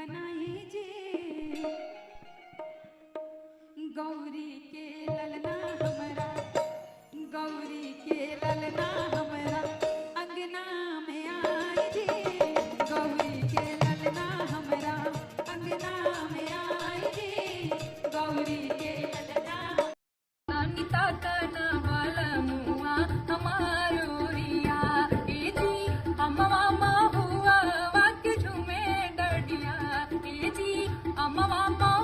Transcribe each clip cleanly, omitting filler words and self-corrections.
बनाई जी। गौरी के ललना हमरा, गौरी के ललना हमरा अंगना में आई जी। गौरी के ललना हमरा अंगना में आई जी। गौरी के ललना अनिता करना वाला मुआ हमारो रिया ए जी। अम्मा हुआ वाक्य झूमे डडिया ए जी। अम्मा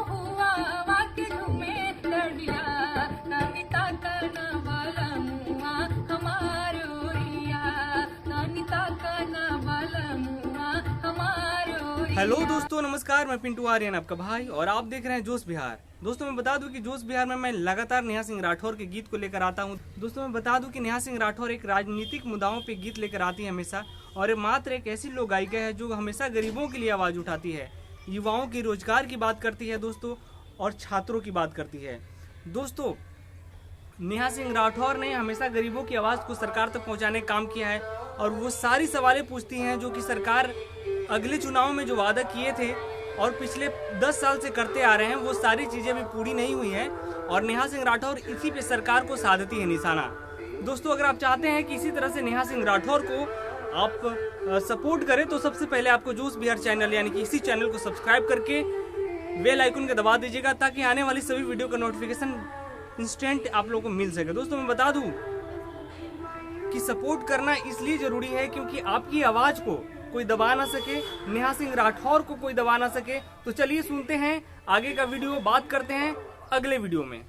हुआ वाक्य झूमे डडिया। अनिता करना वाला मुआ हमारो रिया। अनिता करना वाला मुआ हमारो रिया। हेलो दोस्तों, नमस्कार। मैं पिंटू आर्यन, आपका भाई, और आप देख रहे हैं जोश बिहार। दोस्तों मैं बता दूं कि जोश बिहार में मैं लगातार नेहा सिंह राठौर के गीत को लेकर आता हूं। दोस्तों मैं बता दूं कि नेहा सिंह राठौर एक राजनीतिक मुद्दाओं पे गीत लेकर आती है हमेशा, और मात्र एक ऐसी लोक गायिका है जो हमेशा गरीबों के लिए आवाज उठाती है, युवाओं के रोजगार की बात करती है दोस्तों, और छात्रों की बात करती है। दोस्तों नेहा सिंह राठौर ने हमेशा गरीबों की आवाज को सरकार तक पहुंचाने का काम किया है, और वो सारी सवालें पूछती हैं जो कि सरकार अगले चुनाव में जो वादा किए थे और पिछले 10 साल से करते आ रहे हैं, वो सारी चीजें भी पूरी नहीं हुई हैं, और नेहा सिंह राठौर इसी पे सरकार को साधती है निशाना। दोस्तों अगर आप चाहते हैं कि इसी तरह से नेहा सिंह राठौर को आप सपोर्ट करें, तो सबसे पहले आपको जोश बिहार चैनल यानी कि इसी चैनल को सब्सक्राइब करके बेल आइकन को दबा दीजिएगा, ताकि आने वाली सभी वीडियो का नोटिफिकेशन इंस्टेंट आप लोगों को मिल सके। दोस्तों मैं बता दूं कि सपोर्ट करना इसलिए जरूरी है क्योंकि आपकी आवाज को कोई दबा ना सके, नेहा सिंह राठौर को कोई दबा ना सके। तो चलिए सुनते हैं आगे का वीडियो, बात करते हैं अगले वीडियो में।